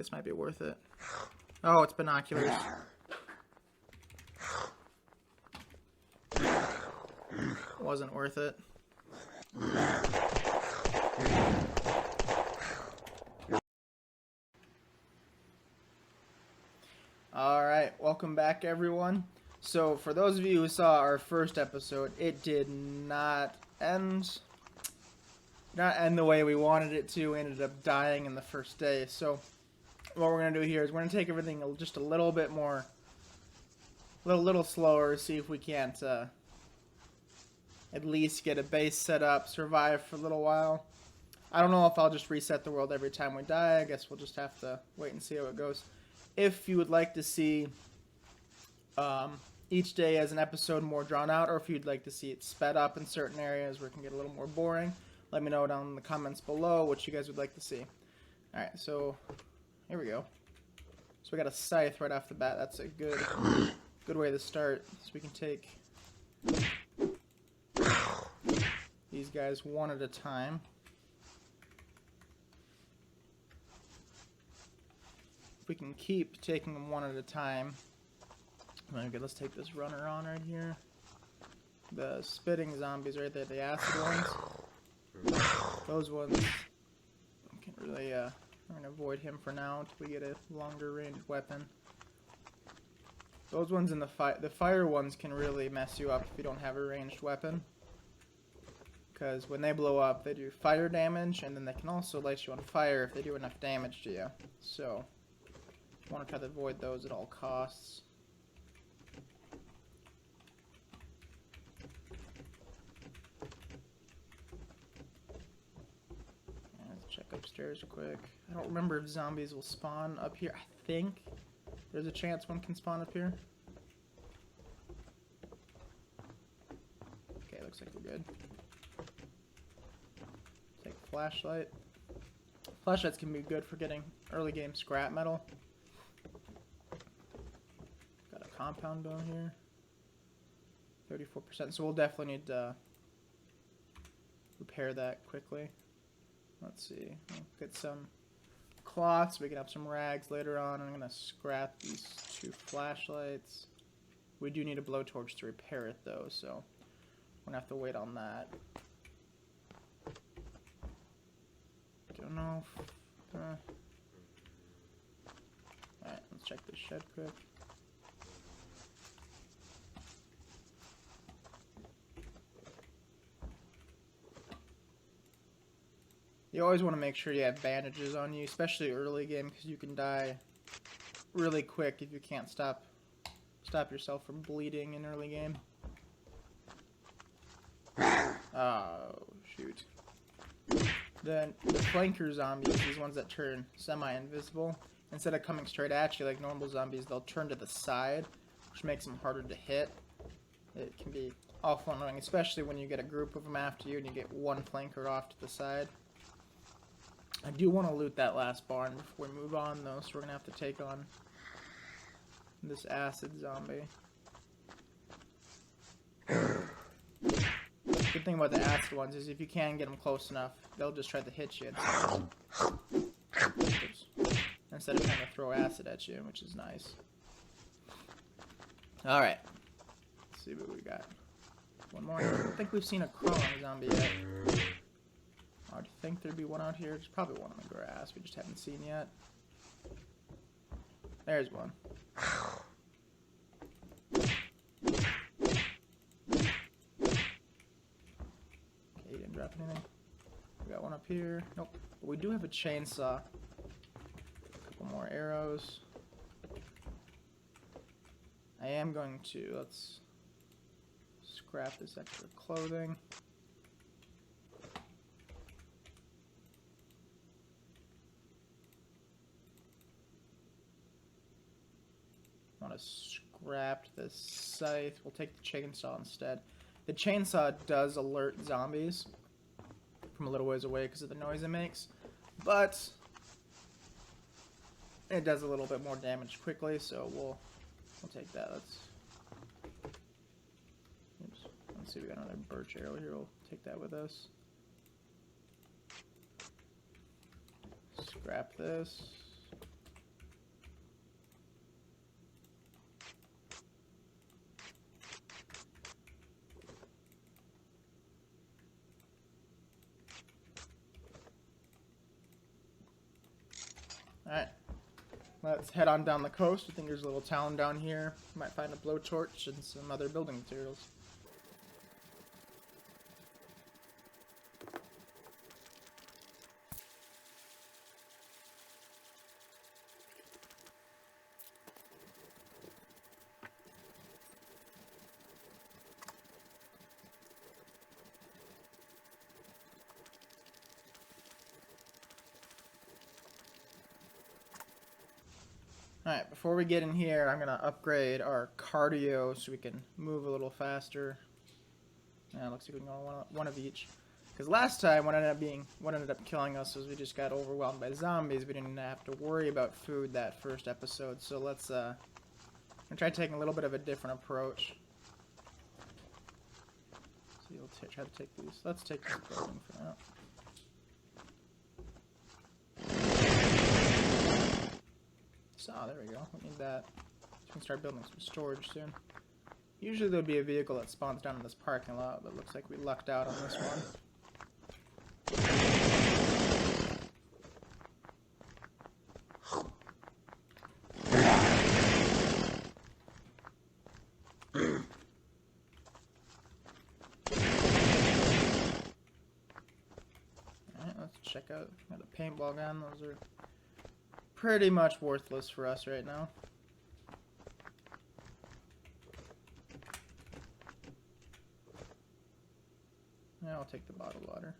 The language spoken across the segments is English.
this might be worth it. Oh, it's binoculars. Wasn't worth it. Alright, welcome back everyone. So for those of you who saw our first episode, it did not end the way we wanted it to. We ended up dying in the first day. So what we're going to do here is we're going to take everything just a little bit more, little slower, see if we can't at least get a base set up, survive for a little while. I don't know if I'll just reset the world every time we die. I guess we'll just have to wait and see how it goes. If you would like to see each day as an episode more drawn out, or if you'd like to see it sped up in certain areas where it can get a little more boring, let me know down in the comments below what you guys would like to see. Alright, so here we go. So we got a scythe right off the bat. That's a good way to start. So we can take these guys one at a time. If we can keep taking them one at a time. Okay, let's take this runner on right here. The spitting zombies right there, the acid ones. Those ones, I can't really, I'm going to avoid him for now until we get a longer range weapon. Those ones in the fire ones can really mess you up if you don't have a ranged weapon. Because when they blow up, they do fire damage, and then they can also light you on fire if they do enough damage to you. So, I want to try to avoid those at all costs. Let's check upstairs quick. I don't remember if zombies will spawn up here. I think there's a chance one can spawn up here. Okay, looks like we're good. Take a flashlight. Flashlights can be good for getting early game scrap metal. Got a compound down here. 34%. So we'll definitely need to repair that quickly. Let's see. I'll get some cloth so we can have some rags later on. I'm going to scrap these 2 flashlights. We do need a blowtorch to repair it though, so we're going to have to wait on that. Don't know if, Alright, let's check this shed quick. You always want to make sure you have bandages on you, especially early game, because you can die really quick if you can't stop yourself from bleeding in early game. Oh, shoot. Then the flanker zombies, these ones that turn semi-invisible, instead of coming straight at you like normal zombies, they'll turn to the side, which makes them harder to hit. It can be awful annoying, especially when you get a group of them after you and you get one flanker off to the side. I do want to loot that last barn before we move on, though, so we're going to have to take on this acid zombie. Good thing about the acid ones is if you can get them close enough, they'll just try to hit you instead of trying to throw acid at you, which is nice. Alright. Let's see what we got. One more. I don't think we've seen a crawling zombie yet. I would think there'd be one out here. There's probably one on the grass we just haven't seen yet. There's one. Okay, he didn't drop anything. We got one up here. Nope. But we do have a chainsaw. A couple more arrows. I am going to, let's scrap this extra clothing. Want to scrap this scythe. We'll take the chainsaw instead. The chainsaw does alert zombies from a little ways away because of the noise it makes, but it does a little bit more damage quickly, so we'll take that. Let's see, we got another birch arrow here. We'll take that with us. Scrap this. Alright. Let's head on down the coast. I think there's a little town down here. Might find a blowtorch and some other building materials. Alright, before we get in here, I'm going to upgrade our cardio so we can move a little faster. Yeah, looks like we can go one of each. Because last time, what ended up killing us was we just got overwhelmed by zombies. We didn't have to worry about food that first episode. So let's try taking a little bit of a different approach. So we'll try to take these. Let's take this building for now. So, there we go. We need that. So we can start building some storage soon. Usually there would be a vehicle that spawns down in this parking lot, but it looks like we lucked out on this one. Alright, let's check out the paintball gun. Those are pretty much worthless for us right now. Yeah, I'll take the bottled water.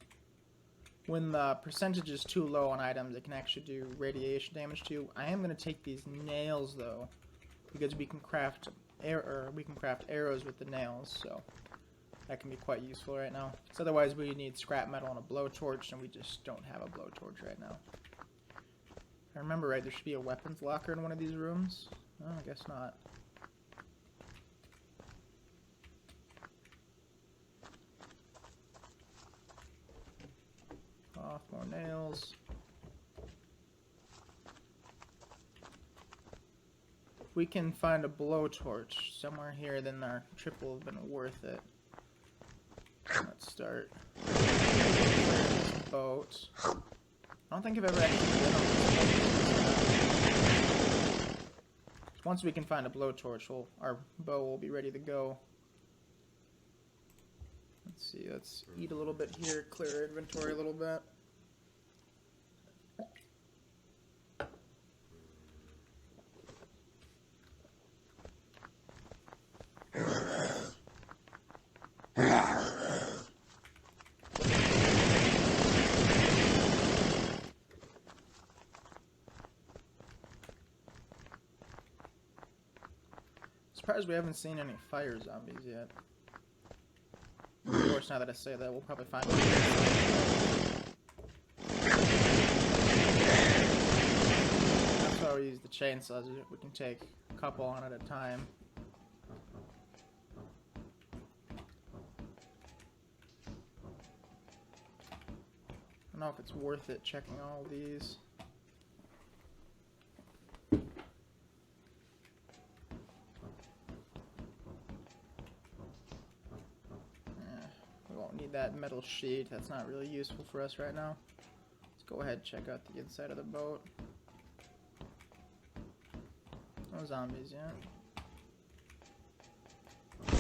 When the percentage is too low on items, it can actually do radiation damage to you. I am going to take these nails though, because we can craft arrows with the nails, so that can be quite useful right now. Because otherwise we need scrap metal and a blowtorch, and we just don't have a blowtorch right now. If I remember right, there should be a weapons locker in one of these rooms. Oh, I guess not. Off, more nails. If we can find a blowtorch somewhere here, then our trip will have been worth it. Let's start. This boat. I don't think I've ever actually been on this boat. Once we can find a blowtorch, our bow will be ready to go. Let's see, let's eat a little bit here, clear our inventory a little bit. Surprised we haven't seen any fire zombies yet. Of course, now that I say that, we'll probably find one. That's why we use the chainsaws. We can take a couple on at a time. I don't know if it's worth it checking all these. Need that metal sheet. That's not really useful for us right now. Let's go ahead and check out the inside of the boat. No zombies yet. I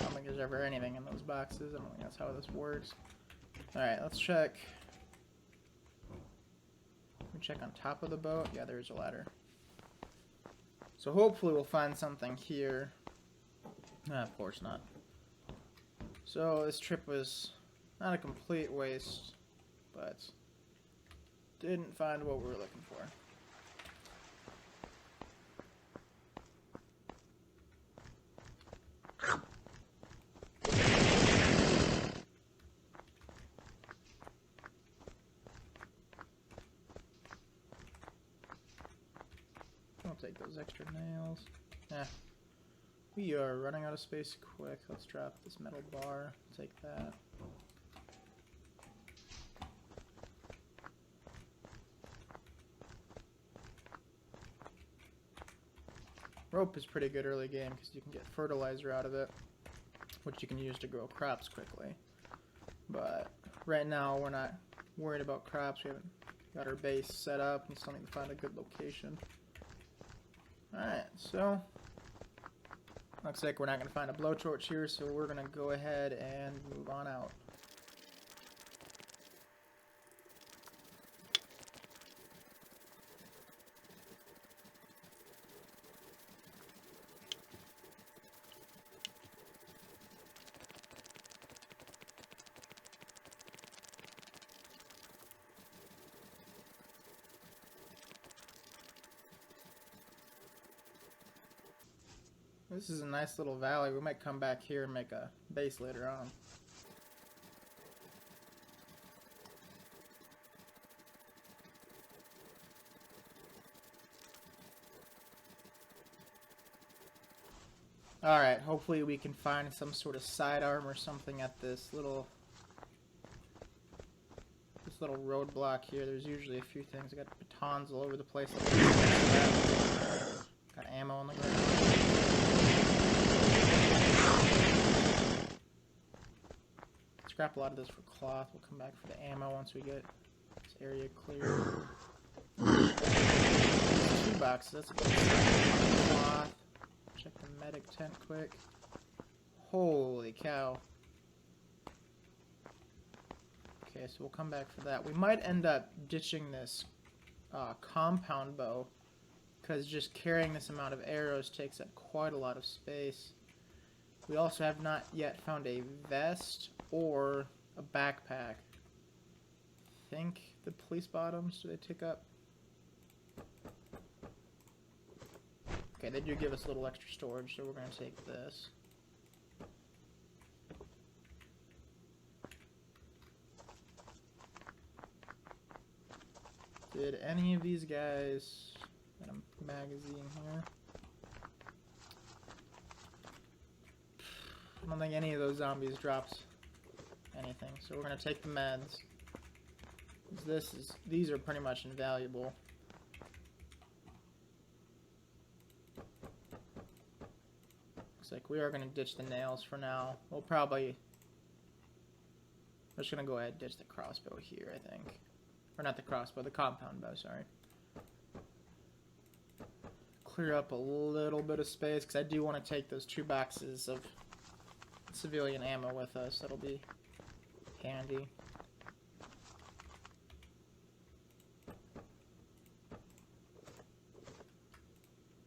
don't think there's ever anything in those boxes. I don't think that's how this works. Alright, let's check. Let me check on top of the boat. Yeah, there's a ladder. So hopefully we'll find something here. Of course not. So this trip was not a complete waste, but didn't find what we were looking for. I'll take those extra nails. We are running out of space quick. Let's drop this metal bar. Take that. Rope is pretty good early game because you can get fertilizer out of it, which you can use to grow crops quickly. But right now we're not worried about crops. We haven't Got our base set up. We still need to find a good location. Alright, so looks like we're not going to find a blowtorch here, so we're going to go ahead and move on out. This is a nice little valley. We might come back here and make a base later on. Alright, hopefully we can find some sort of sidearm or something at this little roadblock here. There's usually a few things. I got batons all over the place. Got ammo on the ground. Scrap a lot of this for cloth. We'll come back for the ammo once we get this area clear. 2 boxes. That's a good cloth. Check the medic tent quick. Holy cow. Okay, so we'll come back for that. We might end up ditching this compound bow, because just carrying this amount of arrows takes up quite a lot of space. We also have not yet found a vest or a backpack. I think the police bottoms, do they take up? Okay, they do give us a little extra storage, so we're going to take this. Did any of these guys got a magazine here? I don't think any of those zombies drops anything, so we're gonna take the meds. These are pretty much invaluable. Looks like we are gonna ditch the nails for now. We're just gonna go ahead and ditch the crossbow here, I think. Or not the crossbow, the compound bow, sorry. Clear up a little bit of space, because I do want to take those 2 boxes of civilian ammo with us. That'll be handy.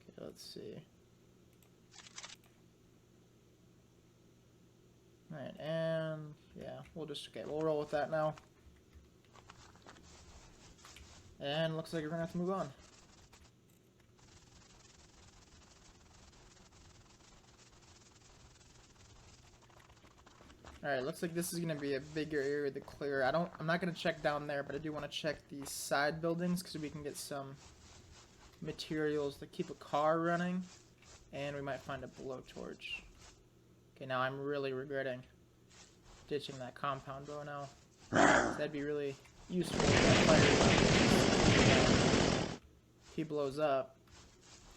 Okay, let's see. Alright, and yeah, we'll roll with that now. And looks like we're gonna have to move on. Alright, looks like this is gonna be a bigger area to clear. I'm not gonna check down there, but I do want to check these side buildings because we can get some materials to keep a car running, and we might find a blowtorch. Okay, now I'm really regretting ditching that compound bow now. That'd be really useful if that fire, if he blows up,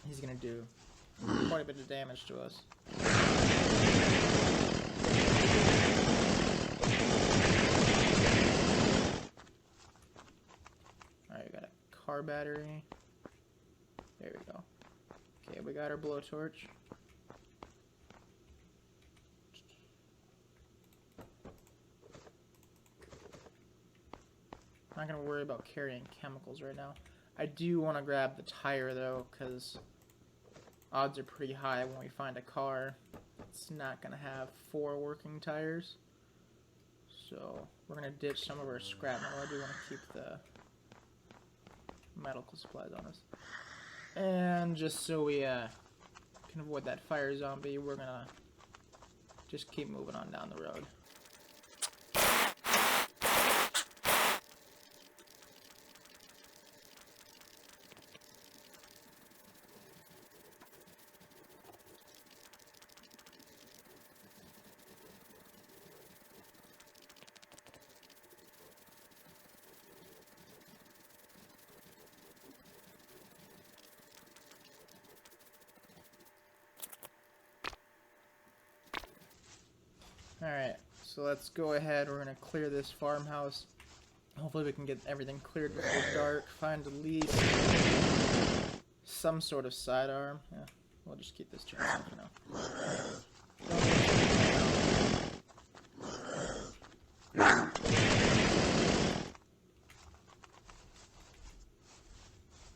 he's gonna do quite a bit of damage to us. Alright, we got a car battery. There we go. Okay, we got our blowtorch. I'm not going to worry about carrying chemicals right now. I do want to grab the tire though, because odds are pretty high when we find a car it's not going to have 4 working tires. So we're going to ditch some of our scrap metal. I do want to keep the medical supplies on us. And just so we can avoid that fire zombie, we're going to just keep moving on down the road. Alright, so let's go ahead. We're going to clear this farmhouse. Hopefully we can get everything cleared before dark. Find at least some sort of sidearm. Yeah, we'll just keep this chainsaw for now.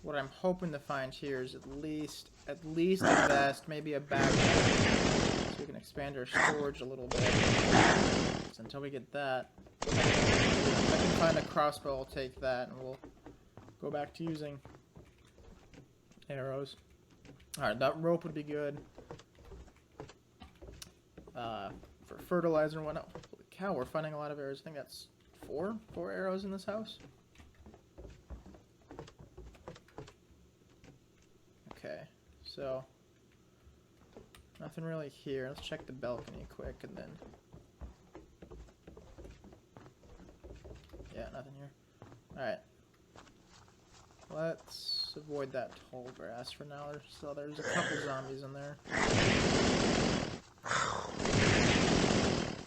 What I'm hoping to find here is at least a vest, maybe a backpack, so we can expand our storage a little bit. So until we get that, if I can find a crossbow, I'll take that, and we'll go back to using arrows. Alright, that rope would be good. For fertilizer and whatnot. Holy cow, we're finding a lot of arrows. I think that's four arrows in this house. Okay, so nothing really here. Let's check the balcony quick and then... Yeah, nothing here. Alright. Let's avoid that tall grass for now. There's a couple zombies in there.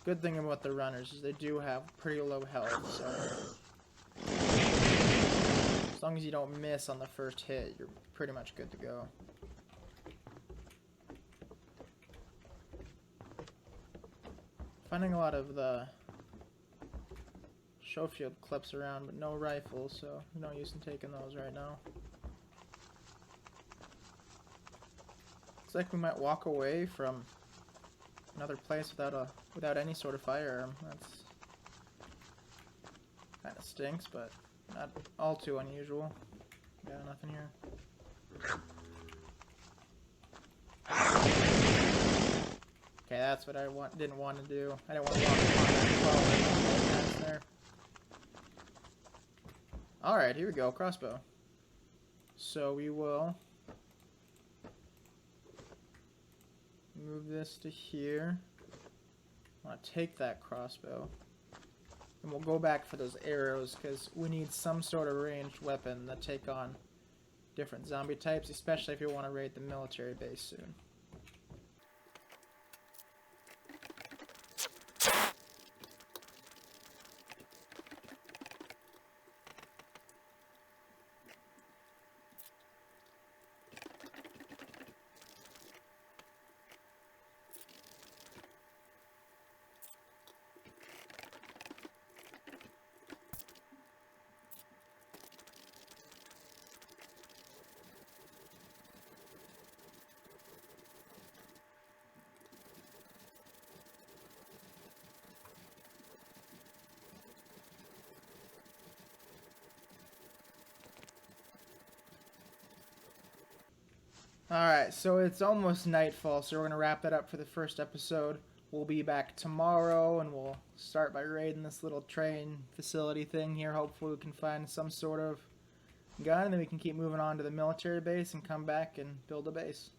Good thing about the runners is they do have pretty low health, so as long as you don't miss on the first hit, you're pretty much good to go. Finding a lot of the Schofield clips around, but no rifles, so no use in taking those right now. Looks like we might walk away from another place without any sort of firearm. That's kind of stinks, but not all too unusual. Yeah, nothing here. Okay, that's what I didn't want to do. I didn't want to walk upon that 12 there. Alright, here we go, crossbow. So we will move this to here. I want to take that crossbow. And we'll go back for those arrows, because we need some sort of ranged weapon to take on different zombie types, especially if you want to raid the military base soon. Alright, so it's almost nightfall, so we're going to wrap that up for the first episode. We'll be back tomorrow, and we'll start by raiding this little train facility thing here. Hopefully we can find some sort of gun, and then we can keep moving on to the military base and come back and build a base.